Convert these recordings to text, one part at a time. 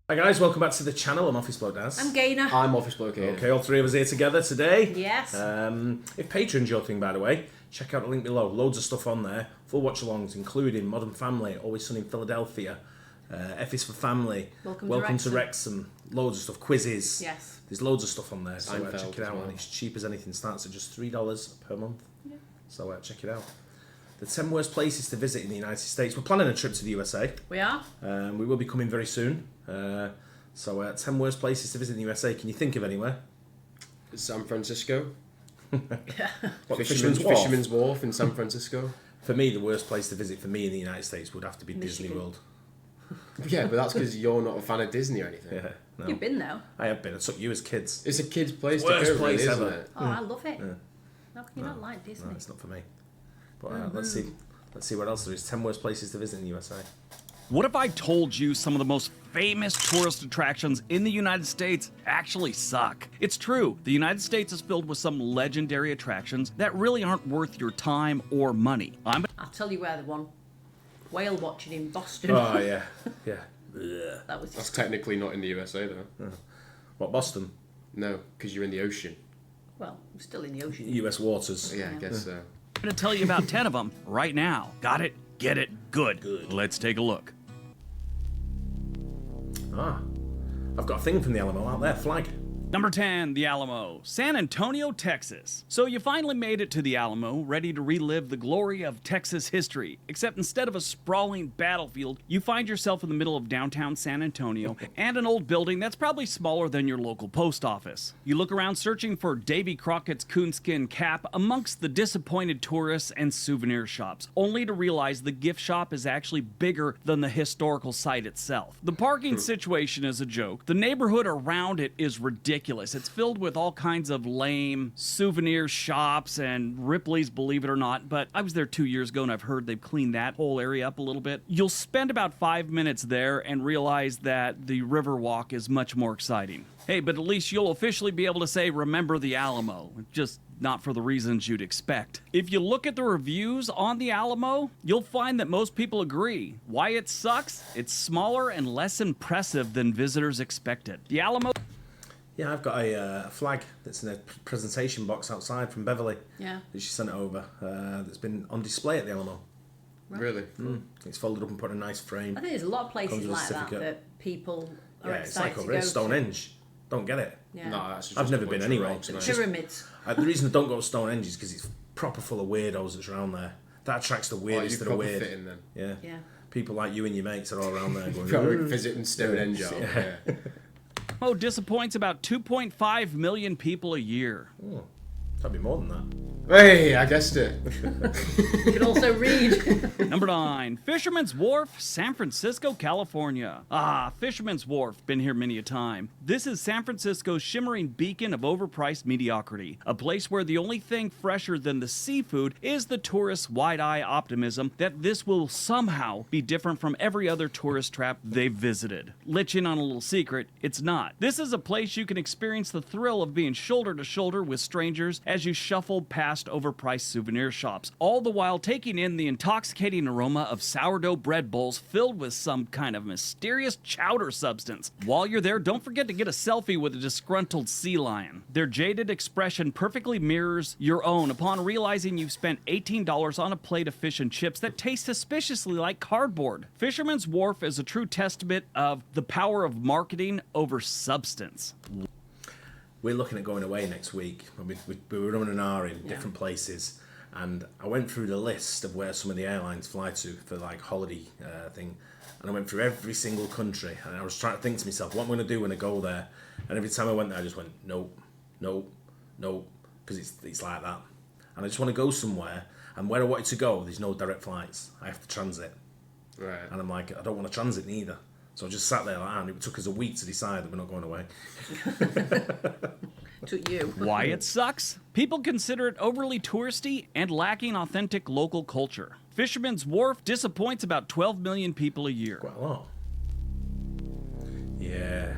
Hi guys, welcome back to the channel. I'm Office Bloke Daz. I'm Gaynor. I'm Office Bloke Aidan. Okay, all three of us here together today. Yes. If Patreon's your thing, by the way, check out the link below. Loads of stuff on there. Full watch-alongs, including Modern Family, Always Sunny in Philadelphia, F is for Family, Welcome to Wrexham. Loads of stuff. Quizzes. Yes. There's loads of stuff on there, so Seinfeld check it out. as well. And it's cheap as anything. Starts at just $3 per month. Yeah. So check it out. The 10 worst places to visit in the United States. We're planning a trip to the USA. We are. We will be coming very soon. So 10 worst places to visit in the USA. Can you think of anywhere? San Francisco. What, Fisherman's Wharf? Fisherman's Wharf in San Francisco. For me, the worst place to visit for me in the United States would have to be Disney Michigan. World. Yeah, but that's because you're not a fan of Disney or anything. Yeah, no. You've been though. I have been. I took you as kids. It's a kid's place Worst to go, place really, isn't ever. it? Oh, I love it. How can you not like Disney? No, it's not for me. But let's see what else there is. 10 worst places to visit in the USA. What if I told you some of the most famous tourist attractions in the United States actually suck? It's true. The United States is filled with some legendary attractions that really aren't worth your time or money. I'll tell you where the one. Whale watching in Boston. Oh, yeah. Yeah. That was That's technically not in the USA, though. What, Boston? No, because you're in the ocean. well, we're still in the ocean. US waters. Yeah, I guess so. I'm going to tell you about 10 of them right now. Got it? Get it? Good. Let's take a look. Ah, I've got a thing from the Alamo out there. Flag. Number 10, the Alamo, San Antonio, Texas. So you finally made it to the Alamo, ready to relive the glory of Texas history. Except instead of a sprawling battlefield, you find yourself in the middle of downtown San Antonio and an old building that's probably smaller than your local post office. You look around searching for Davy Crockett's coonskin cap amongst the disappointed tourists and souvenir shops, only to realize the gift shop is actually bigger than the historical site itself. The parking situation is a joke. The neighborhood around it is ridiculous. It's filled with all kinds of lame souvenir shops and Ripley's, believe it or not, but I was there 2 years ago and I've heard they've cleaned that whole area up a little bit. You'll spend about 5 minutes there and realize that the Riverwalk is much more exciting. Hey, but at least you'll officially be able to say, remember the Alamo, just not for the reasons you'd expect. If you look at the reviews on the Alamo, you'll find that most people agree. Why it sucks? It's smaller and less impressive than visitors expected. The Alamo... Yeah, I've got a flag that's in a presentation box outside from Beverly. Yeah. That she sent over. That's been on display at the Alamo. Really? It's folded up and put in a nice frame. I think there's a lot of places Comes with a like that certificate. that people are Yeah, it's excited like over to here, go Stonehenge. Don't get it. to. Yeah. No, that's just I've a never bunch been of anyway. rocks, It's mate. just- Pyramids. The reason I don't go to Stonehenge is because it's proper full of weirdos that's around there. That attracts the Oh, weirdest you of the proper weird. fit in then. Yeah. Yeah. People like you and your mates are all around there going, Probably visiting Stonehenge. Yeah. disappoints about 2.5 million people a year. that'd be more than that. Hey, I guessed it. You can also read. Number 9, Fisherman's Wharf, San Francisco, California. Ah, Fisherman's Wharf, been here many a time. This is San Francisco's shimmering beacon of overpriced mediocrity. A place where the only thing fresher than the seafood is the tourists' wide-eye optimism that this will somehow be different from every other tourist trap they've visited. Let you in on a little secret, it's not. This is a place you can experience the thrill of being shoulder to shoulder with strangers as you shuffle past overpriced souvenir shops, all the while taking in the intoxicating aroma of sourdough bread bowls filled with some kind of mysterious chowder substance. While you're there, don't forget to get a selfie with a disgruntled sea lion. Their jaded expression perfectly mirrors your own upon realizing you've spent $18 on a plate of fish and chips that taste suspiciously like cardboard. Fisherman's Wharf is a true testament of the power of marketing over substance. We're looking at going away next week. We were running an hour in different places, and I went through the list of where some of the airlines fly to for like holiday thing, and I went through every single country, and I was trying to think to myself, what am I going to do when I go there? And every time I went there, I just went, nope, because it's like that. And I just want to go somewhere, and where I wanted to go, there's no direct flights. I have to transit. Right. And I'm like, I don't want to transit neither. So I just sat there like that, and it took us a week to decide that we're not going away. Took you. Why it sucks? People consider it overly touristy and lacking authentic local culture. Fisherman's Wharf disappoints about 12 million people a year. Quite a lot. Yeah.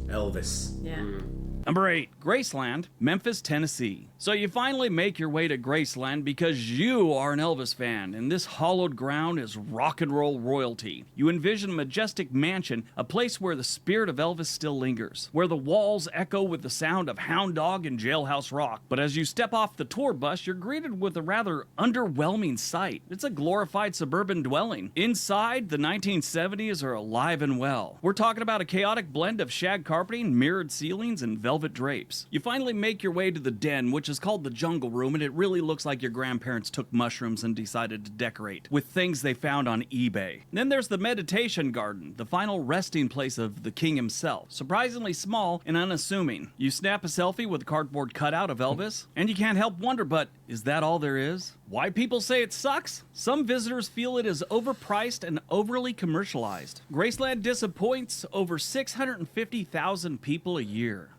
Elvis. Yeah. Number 8, Graceland, Memphis, Tennessee. So you finally make your way to Graceland because you are an Elvis fan, and this hallowed ground is rock and roll royalty. You envision a majestic mansion, a place where the spirit of Elvis still lingers, where the walls echo with the sound of Hound Dog and Jailhouse Rock. But as you step off the tour bus, you're greeted with a rather underwhelming sight. It's a glorified suburban dwelling. Inside, the 1970s are alive and well. We're talking about a chaotic blend of shag carpeting, mirrored ceilings, and velvet drapes. You finally make your way to the den, which is called the Jungle Room, and it really looks like your grandparents took mushrooms and decided to decorate with things they found on eBay. Then there's the meditation garden, the final resting place of the king himself. Surprisingly small and unassuming. You snap a selfie with a cardboard cutout of Elvis, and you can't help wonder, but is that all there is? Why people say it sucks? Some visitors feel it is overpriced and overly commercialized. Graceland disappoints over 650,000 people a year.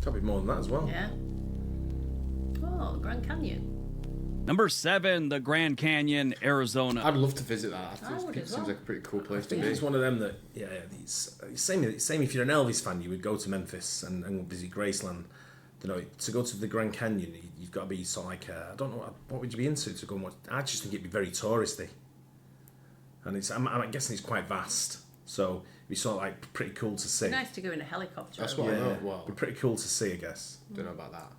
Probably more than that as well. Yeah. Oh, Grand Canyon. Number 7, the Grand Canyon, Arizona. I'd love to visit that. I would It as seems well. like a pretty cool place I to think be. it's one of them that, same if you're an Elvis fan, you would go to Memphis and visit Graceland. You know, to go to the Grand Canyon, you've got to be sort of like, I don't know, what would you be into to go and watch? I just think it'd be very touristy. And I'm guessing it's quite vast. So it'd be sort of like pretty cool to see. Nice to go in a helicopter. That's over. what I Yeah, know. Well, it'd be pretty cool to see, I guess. don't know about that.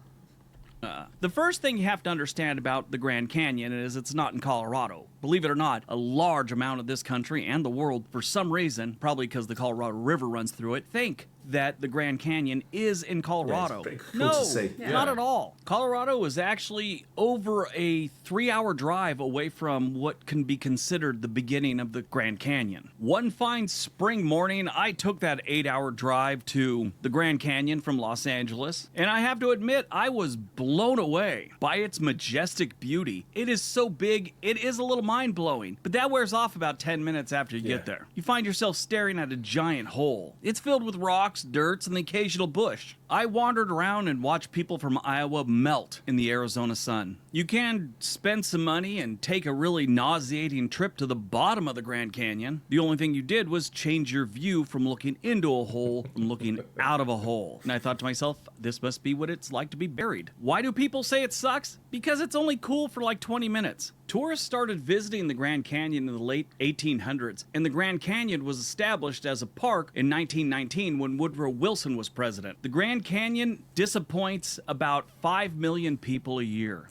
The first thing you have to understand about the Grand Canyon is it's not in Colorado. Believe it or not, a large amount of this country and the world, for some reason, probably because the Colorado River runs through it, think that the Grand Canyon is in Colorado. pretty cool no, to see. Yeah. not at all. Colorado is actually over a 3-hour drive away from what can be considered the beginning of the Grand Canyon. One fine spring morning, I took that 8-hour drive to the Grand Canyon from Los Angeles, and I have to admit, I was blown away by its majestic beauty. It is so big, it is a little mind-blowing, but that wears off about 10 minutes after you get there. You find yourself staring at a giant hole. It's filled with rocks, dirt, and the occasional bush. I wandered around and watched people from Iowa melt in the Arizona sun. You can spend some money and take a really nauseating trip to the bottom of the Grand Canyon. The only thing you did was change your view from looking into a hole and looking out of a hole. And I thought to myself, this must be what it's like to be buried. Why do people say it sucks? Because it's only cool for like 20 minutes. Tourists started visiting the Grand Canyon in the late 1800s, and the Grand Canyon was established as a park in 1919 when Woodrow Wilson was president. The Grand Canyon disappoints about 5 million people a year.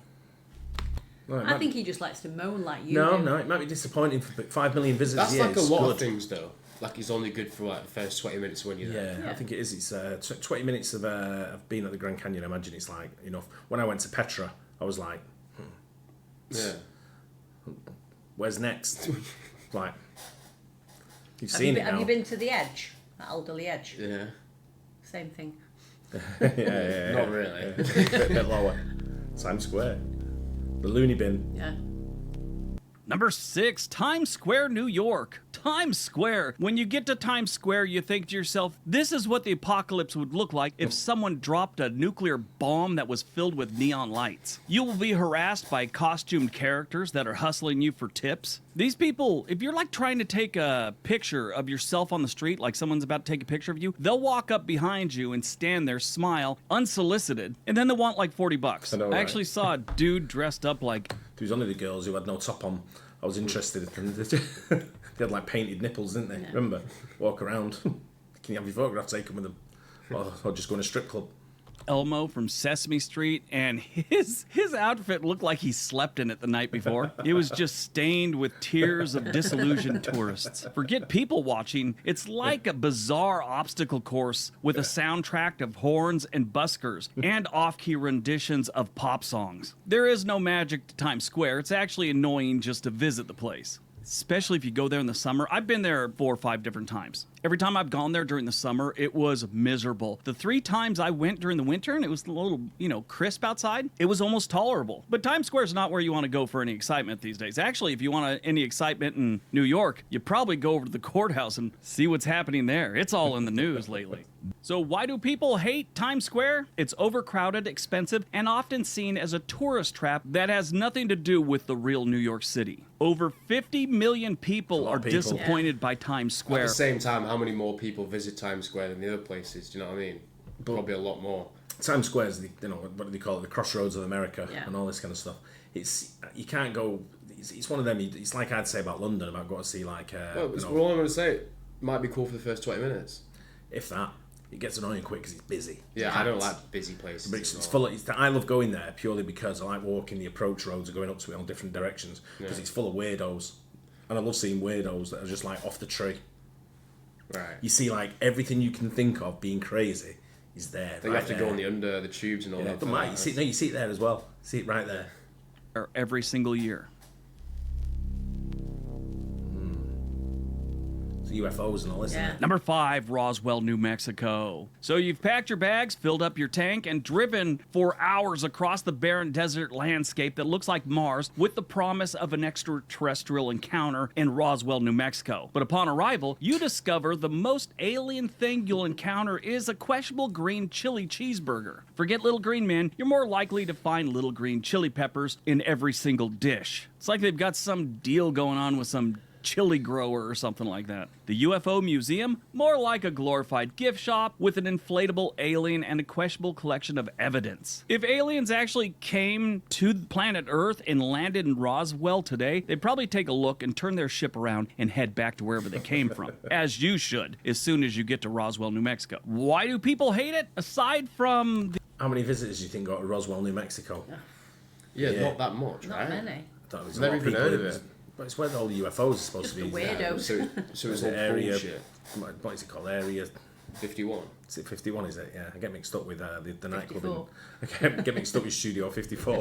Well, it I might think he just likes to moan like you No, do. no, it might be disappointing for 5 million visitors. That's yeah, like a it's lot good. of things, though. Like, it's only good for like the first 20 minutes when you're there. Yeah, Yeah. I think it is. It's 20 minutes of being at the Grand Canyon. I imagine it's like enough. When I went to Petra, I was like, Yeah. where's next? Like, you've Have, seen you, it have now. you been to the Edge? That Alderley Edge? Yeah. Same thing. yeah. Not really. bit lower. Times Square. The loony bin. Yeah. Number 6, Times Square, New York. Times Square. When you get to Times Square, you think to yourself, this is what the apocalypse would look like if someone dropped a nuclear bomb that was filled with neon lights. You will be harassed by costumed characters that are hustling you for tips. These people, if you're like trying to take a picture of yourself on the street, like someone's about to take a picture of you, they'll walk up behind you and stand there, smile, unsolicited, and then they'll want like $40. I know, right? actually saw a dude dressed up like There was only the girls who had no top on. I was interested. They had like painted nipples, didn't they? Yeah. Remember? Walk around. Can you have your photograph taken with them? Or just go in a strip club. Elmo from Sesame Street, and his outfit looked like he slept in it the night before. It was just stained with tears of disillusioned tourists. Forget people watching. It's like a bizarre obstacle course with a soundtrack of horns and buskers and off-key renditions of pop songs. There is no magic to Times Square. It's actually annoying just to visit the place, especially if you go there in the summer. I've been there 4 or 5 different times. Every time I've gone there during the summer, it was miserable. The 3 times I went during the winter and it was a little, crisp outside, it was almost tolerable. But Times Square is not where you want to go for any excitement these days. Actually, if you want any excitement in New York, you probably go over to the courthouse and see what's happening there. It's all in the news lately. So why do people hate Times Square? It's overcrowded, expensive, and often seen as a tourist trap that has nothing to do with the real New York City. Over 50 million people lot are of people. disappointed by Times At Square. the same time, how many more people visit Times Square than the other places? Do you know what I mean? Probably a lot more. Times Square's what do they call it? The crossroads of America and all this kind of stuff. You can't go. It's one of them. It's like I'd say about London about going to see like. Well, all I'm going to say, it might be cool for the first 20 minutes. If that, it gets annoying quick because it's busy. Yeah, I don't like busy places. But it's full. I love going there purely because I like walking the approach roads and going up to it on different directions because it's full of weirdos, and I love seeing weirdos that are just like off the tree. Right. You see like everything you can think of being crazy is there. You have to go on the tubes and all that. You see it there as well. See it right there. Every single year. UFOs and all this. Yeah. Number 5, Roswell, New Mexico. So you've packed your bags, filled up your tank, and driven for hours across the barren desert landscape that looks like Mars with the promise of an extraterrestrial encounter in Roswell, New Mexico. But upon arrival, you discover the most alien thing you'll encounter is a questionable green chili cheeseburger. Forget little green men, you're more likely to find little green chili peppers in every single dish. It's like they've got some deal going on with some chili grower or something like that. The UFO Museum, more like a glorified gift shop with an inflatable alien and a questionable collection of evidence. If aliens actually came to planet Earth and landed in Roswell today, they'd probably take a look and turn their ship around and head back to wherever they came from. As you should, as soon as you get to Roswell, New Mexico. Why do people hate it? Aside from How many visitors do you think got to Roswell, New Mexico? Yeah, not that much, Not right? many. That was Never even heard of it. But it's where all the UFOs are supposed Just to be. the weirdos. So it's all area. bullshit. What is it called? Area 51. Is it 51? Is it? Yeah, I get mixed up with the nightclub. 54. I get mixed up with Studio 54.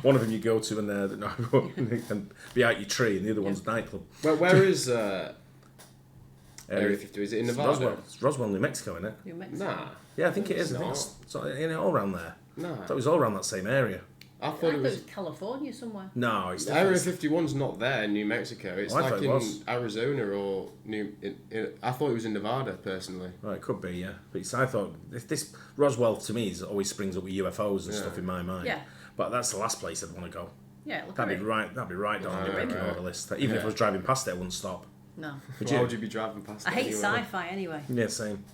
One of them you go to and be out your tree, and the other one's nightclub. Where is Area 50? Is it in It's Nevada? Roswell, New Mexico, isn't it? New Mexico. Nah. Yeah, I think it is. I think not. it's all around there. No. I thought it was all around that same area. I I thought thought it was... California somewhere. No, it's Area 51's not there in New Mexico. It's Oh, I like thought it in was. Arizona or I thought it was in Nevada, personally. Well, it could be, yeah. But I thought this Roswell to me always springs up with UFOs and stuff in my mind. Yeah. But that's the last place I'd want to go. Yeah, look at That'd it. be right. That'd be right down the ranking order list. Even if I was driving past it, I wouldn't stop. No. Why would you be driving past I it hate anyway? sci-fi anyway. Yeah, same.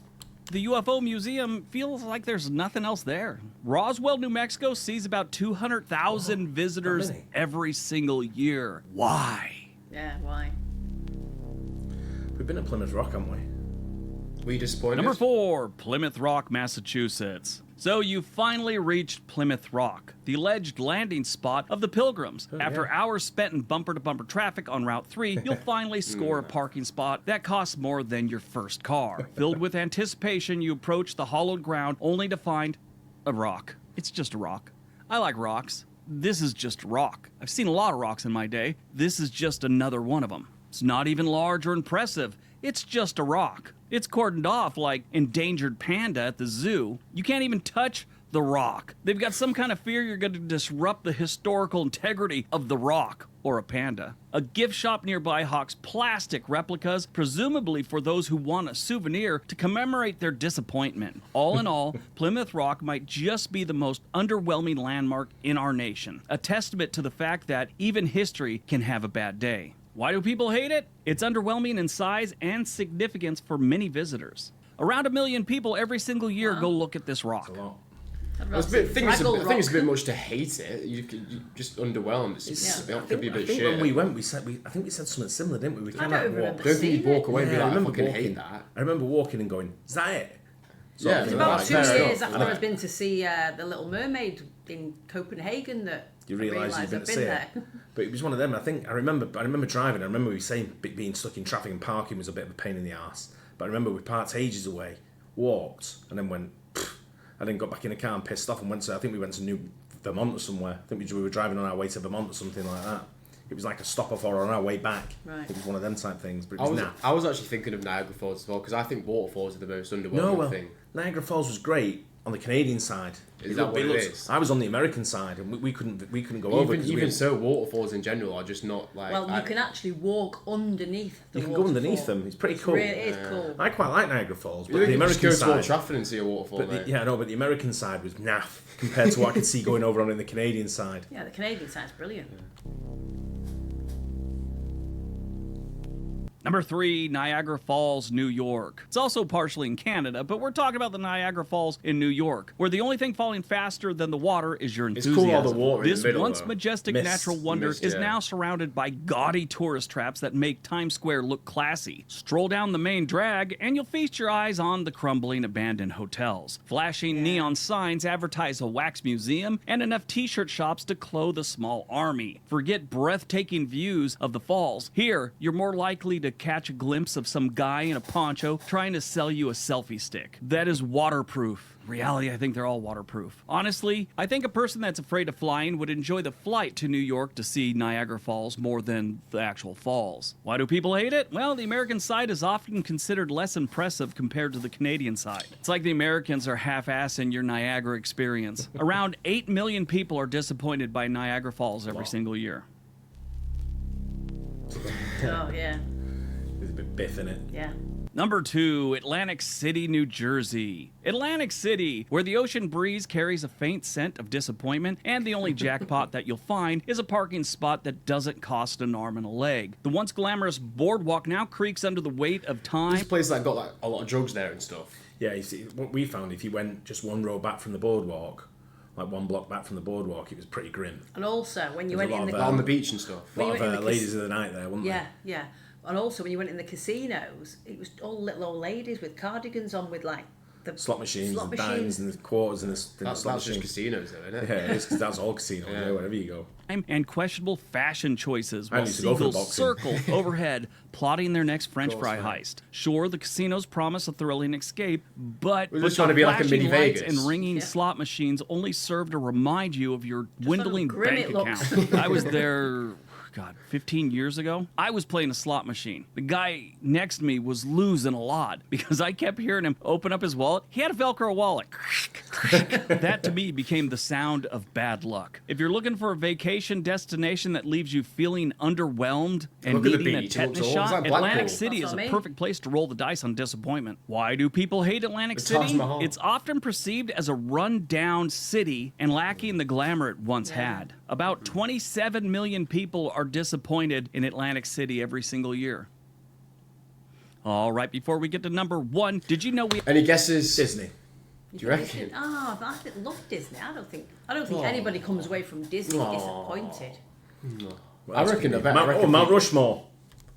the UFO Museum feels like there's nothing else there. Roswell, New Mexico sees about 200,000 visitors many? every single year. Why? Yeah, why? We've been at Plymouth Rock, haven't we? Were you disappointed? Number 4, Plymouth Rock, Massachusetts. So you finally reached Plymouth Rock, the alleged landing spot of the pilgrims. After hours spent in bumper-to-bumper traffic on Route 3, you'll finally score a parking spot that costs more than your first car. Filled with anticipation, you approach the hollowed ground only to find a rock. It's just a rock. I like rocks. This is just a rock. I've seen a lot of rocks in my day. This is just another one of them. It's not even large or impressive. It's just a rock. It's cordoned off like endangered panda at the zoo. You can't even touch the rock. They've got some kind of fear you're going to disrupt the historical integrity of the rock or a panda. A gift shop nearby hawks plastic replicas, presumably for those who want a souvenir to commemorate their disappointment. All in all, Plymouth Rock might just be the most underwhelming landmark in our nation, a testament to the fact that even history can have a bad day. Why do people hate it? It's underwhelming in size and significance for many visitors. Around 1 million people every single year go look at this rock. A lot. I think it's a bit much to hate it. You just underwhelmed. It could be a bit shit. When we went, I think we said something similar, didn't we? We I kind don't of remember walked. Don't think you'd walk away and be Yeah, like, I I remember fucking walking. hate that. I remember walking and going, "Is that it?" Yeah, of thing. About Right, 2 fair years enough. after I've been to see The Little Mermaid in Copenhagen that You I realise realised you've been I've to see there. it. But it was one of them. I remember driving. I remember we saying being stuck in traffic and parking was a bit of a pain in the arse. But I remember we parked ages away, walked, and then went. And then got back in the car and pissed off and went to. I think we went to New Vermont or somewhere. I think we were driving on our way to Vermont or something like that. It was like a stop off or on our way back. Right. It was one of them type things. But it was naff. I was actually thinking of Niagara Falls as well because I think waterfalls are the most underwhelming No, well, thing. Niagara Falls was great on the Canadian side. Is that what it is? I was on the American side, and we couldn't go over. 'Cause Even so, waterfalls in general are just not like. Well, you can actually walk underneath the You can go underneath waterfall. them. It's pretty cool. It is cool. I quite like Niagara Falls, but You the can just American go to Old side. Trafford and see a waterfall. But mate. but the American side was naff compared to what I could see going over on in the Canadian side. Yeah, the Canadian side's brilliant. Number 3, Niagara Falls, New York. It's also partially in Canada, but we're talking about the Niagara Falls in New York, where the only thing falling faster than the water is your enthusiasm. It's cool, all the water in This the middle, once though. majestic natural wonder is now surrounded by gaudy tourist traps that make Times Square look classy. Stroll down the main drag, and you'll feast your eyes on the crumbling abandoned hotels. Flashing neon signs advertise a wax museum and enough t-shirt shops to clothe a small army. Forget breathtaking views of the falls. Here, you're more likely to catch a glimpse of some guy in a poncho trying to sell you a selfie stick. That is waterproof. Reality, I think they're all waterproof. Honestly, I think a person that's afraid of flying would enjoy the flight to New York to see Niagara Falls more than the actual falls. Why do people hate it? Well, the American side is often considered less impressive compared to the Canadian side. It's like the Americans are half-assing your Niagara experience. Around 8 million people are disappointed by Niagara Falls every single year. Oh, yeah. There's a bit biff in it. Yeah. Number 2, Atlantic City, New Jersey. Atlantic City, where the ocean breeze carries a faint scent of disappointment, and the only jackpot that you'll find is a parking spot that doesn't cost an arm and a leg. The once glamorous boardwalk now creaks under the weight of time. This place like got like a lot of drugs there and stuff. Yeah, you see, what we found, if you went just one row back from the boardwalk, like one block back from the boardwalk, it was pretty grim. And also, when you There's went a in lot the... of, On the beach and stuff. A lot of ladies of the night there, weren't Yeah, yeah. And also, when you went in the casinos, it was all little old ladies with cardigans on with, like, the... Slot machines, slot and dimes, and the quarters, and the That's slot just machines. casinos, though, isn't it? Yeah, it is, 'cause that's all casinos, yeah, wherever you go. And questionable fashion choices I while used to go for the seagulls boxing. circle overhead, plotting their next French Of fry course, heist. Sure, the casinos promise a thrilling escape, but We're the just trying to be like a flashing mini lights Vegas. and ringing slot machines only serve to remind you of your dwindling grim bank it looks. account. I was there... God, 15 years ago, I was playing a slot machine. The guy next to me was losing a lot because I kept hearing him open up his wallet. He had a Velcro wallet. That to me became the sound of bad luck. If you're looking for a vacation destination that leaves you feeling underwhelmed and Look at the needing a beach, it looks tetanus all- shot, it's like Blackpool. Atlantic City That's is what I a mean. perfect place to roll the dice on disappointment. Why do people hate Atlantic The Taj City? Mahal. It's often perceived as a run-down city and lacking the glamour it once had. About 27 million people are disappointed in Atlantic City every single year. All right, before we get to number 1, did you know we... Any guesses? Disney. Do you reckon? Oh, but I love Disney. I don't think anybody comes away from Disney disappointed. Well, I that's reckon good. I bet- I reckon Mount people- Rushmore.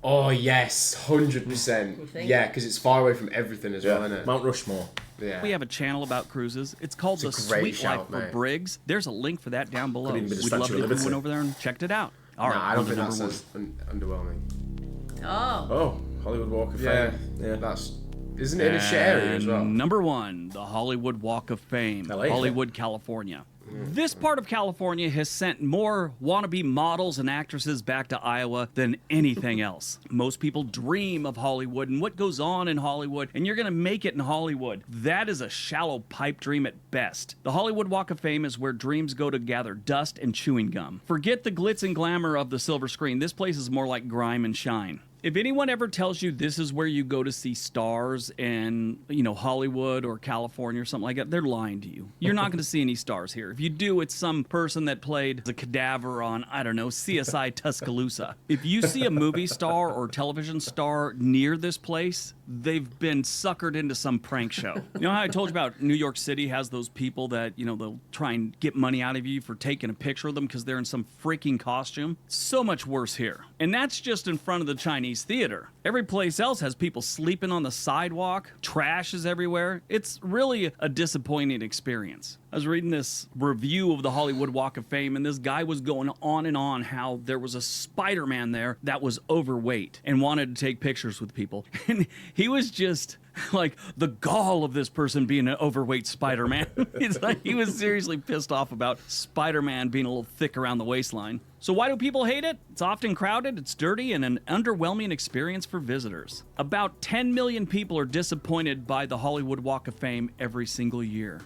Oh, yes. 100%. You think? Yeah, because it's far away from everything as well, isn't it? Mount Rushmore. Yeah. We have a channel about cruises. It's called It's The a great Sweet Life shout, for mate. Briggs. There's a link for that down below. Could even be the We'd love Statue it of if you Liberty. went over there and checked it out. All right, I don't on to think number that's one. as underwhelming. Oh. Oh, Hollywood Walk of Yeah. Fame. Yeah. That's... Isn't it in a shit area as well? And number 1, the Hollywood Walk of Fame, LA. Hollywood, California. This part of California has sent more wannabe models and actresses back to Iowa than anything else. Most people dream of Hollywood and what goes on in Hollywood, and you're going to make it in Hollywood. That is a shallow pipe dream at best. The Hollywood Walk of Fame is where dreams go to gather dust and chewing gum. Forget the glitz and glamour of the silver screen. This place is more like grime and shine. If anyone ever tells you this is where you go to see stars in, Hollywood or California or something like that, they're lying to you. You're not going to see any stars here. If you do, it's some person that played the cadaver on, I don't know, CSI Tuscaloosa. If you see a movie star or television star near this place, they've been suckered into some prank show. You know how I told you about New York City has those people that, they'll try and get money out of you for taking a picture of them because they're in some freaking costume? So much worse here. And that's just in front of the Chinese theater. Every place else has people sleeping on the sidewalk, trash is everywhere. It's really a disappointing experience. I was reading this review of the Hollywood Walk of Fame, and this guy was going on and on how there was a Spider-Man there that was overweight and wanted to take pictures with people. And he was just like the gall of this person being an overweight Spider-Man. It's like he was seriously pissed off about Spider-Man being a little thick around the waistline. So why do people hate it? It's often crowded, it's dirty, and an underwhelming experience for visitors. About 10 million people are disappointed by the Hollywood Walk of Fame every single year.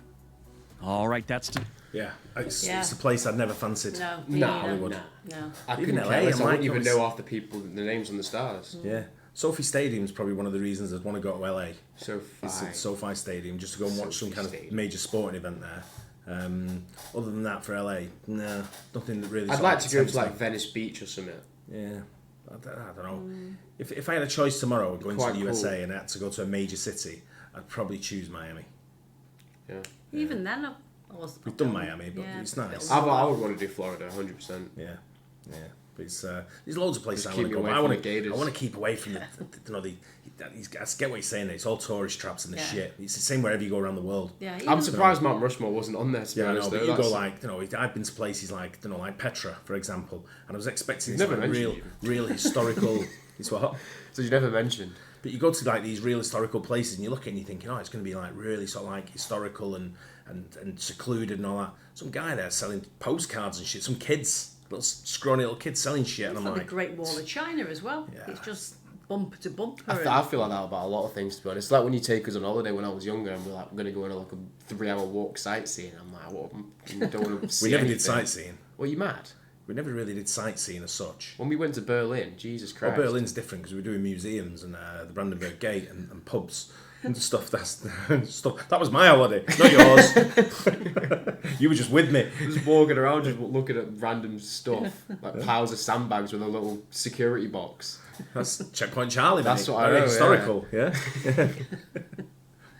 All right, that's... Yeah. It's Yeah. a place I'd never fancied. No. No, Hollywood. No. I Even couldn't LA, care less. I I wouldn't might even go- know half the people, the names on the stars. Yeah. Sophie Stadium's probably one of the reasons I'd want to go to LA. So It's fine. at SoFi Stadium just to go and watch some SoFi kind of Stadium. major sporting event there. Other than that, for LA, no, nothing that really. I'd sort like of to go to tempts like me. Venice Beach or something. Yeah, I don't know. If I had a choice tomorrow of going to the USA and I had to go to a major city, I'd probably choose Miami. Yeah. Even then, we've done Miami, but it's nice. I would want to do Florida, 100%. Yeah. But it's, there's loads of places I want to go. But I want to keep away from I get what you're saying. It's all tourist traps and the shit. It's the same wherever you go around the world. Yeah, I'm surprised Mount Rushmore wasn't on there. I know. But you go I've been to places like like Petra, for example, and I was expecting real historical. It's what? So you never mentioned. But you go to like these real historical places and you look at it and you're thinking, it's going to be like really sort of like historical and secluded and all that. Some guy there selling postcards and shit. Some kids, little scrawny little kids selling shit. It's and like I'm the Great Wall of China as well. Yeah. It's just bumper to bumper. I feel like that about a lot of things, to be honest. It's like when you take us on holiday when I was younger and we're like, we're going to go on like a 3-hour walk sightseeing. I'm like, what? I don't want to see We never anything. did sightseeing. Well, you mad? We never really did sightseeing as such. When we went to Berlin, Jesus Christ. Well, Berlin's different because we were doing museums and the Brandenburg Gate and pubs and stuff. That was my holiday, not yours. You were just with me. Just walking around, just looking at random stuff, like piles of sandbags with a little security box. That's Checkpoint Charlie. That's mate. what I know. Historical, yeah.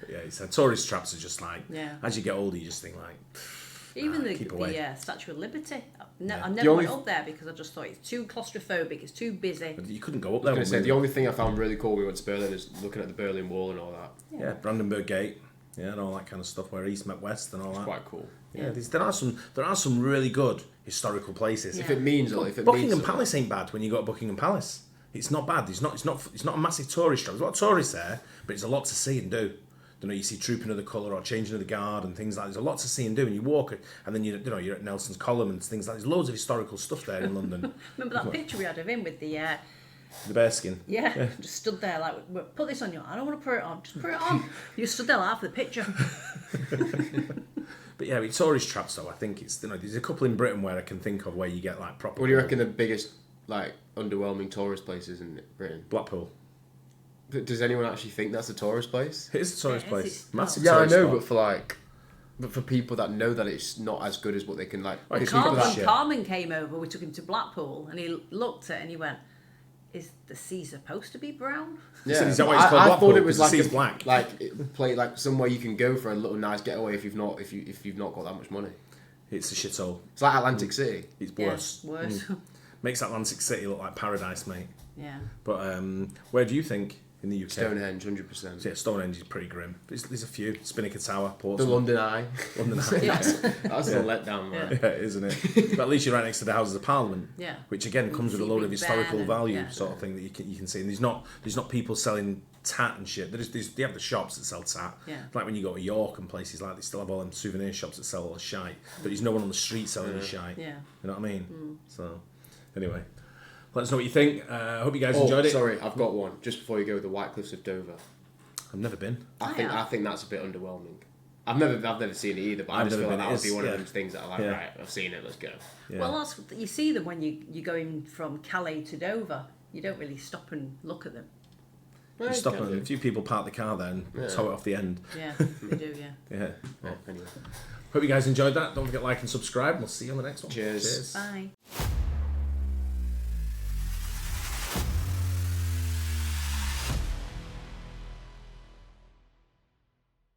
It's tourist traps are just like. Yeah. As you get older, you just think like. Even the Statue of Liberty. I never went up there because I just thought it's too claustrophobic, it's too busy. But you couldn't go up there. The only thing I found really cool when we went to Berlin is looking at the Berlin Wall and all that. Yeah, Brandenburg Gate, and all that kind of stuff where East met West and all that. It's quite cool. Yeah, there are some really good historical places. Yeah. If it means Buckingham Palace ain't bad when you go to Buckingham Palace. It's not bad. It's not a massive tourist trap. There's a lot of tourists there, but it's a lot to see and do. You see Trooping of the Colour or Changing of the Guard and things like that. There's a lot to see and do, and you walk it, and then you're at Nelson's Column and things like that. There's loads of historical stuff there in London. Remember that picture we had of him with the bearskin? Yeah, just stood there like, put this on you. I don't want to put it on. Just put it on. You stood there half the picture. But yeah, with tourist traps though, I think it's there's a couple in Britain where I can think of where you get like proper. What do you reckon the biggest like underwhelming tourist places in Britain? Blackpool. Does anyone actually think that's a tourist place? It is a tourist place. Massive yeah, I tourist know, spot. but for people that know that it's not as good as what they can like. When Carmen came over, we took him to Blackpool, and he looked at it and he went, "Is the sea supposed to be brown?" Yeah, is that why it's called Blackpool? I thought it was like black. like somewhere you can go for a little nice getaway if you've not got that much money. It's a shithole. It's like Atlantic City. It's worse. Yeah, worse. Makes Atlantic City look like paradise, mate. Yeah. But where do you think? In the UK. Stonehenge, 100%. Yeah, Stonehenge is pretty grim. There's a few. Spinnaker Tower, Portsmouth. The London Eye. Yes. That's a letdown, man. Yeah, isn't it? But at least you're right next to the Houses of Parliament. Yeah. Which again comes with a load of historical value, yeah. sort of thing that you can see. And there's not people selling tat and shit. They have the shops that sell tat. Yeah. Like when you go to York and places like, they still have all them souvenir shops that sell all the shite. But there's no one on the street selling the shite. Yeah. You know what I mean? So, anyway. Let us know what you think. I hope you guys enjoyed it. Sorry, I've got one. Just before you go, the White Cliffs of Dover. I've never been. I think that's a bit underwhelming. I've never seen it either, but I just feel like that would be one of those things that I'm like, right, I've seen it, let's go. Yeah. Well, you see them when you're going from Calais to Dover. You don't really stop and look at them. You stop and a few people park the car there and tow it off the end. Yeah, they do, yeah. Well, anyway. Hope you guys enjoyed that. Don't forget to like and subscribe. We'll see you on the next one. Cheers. Bye.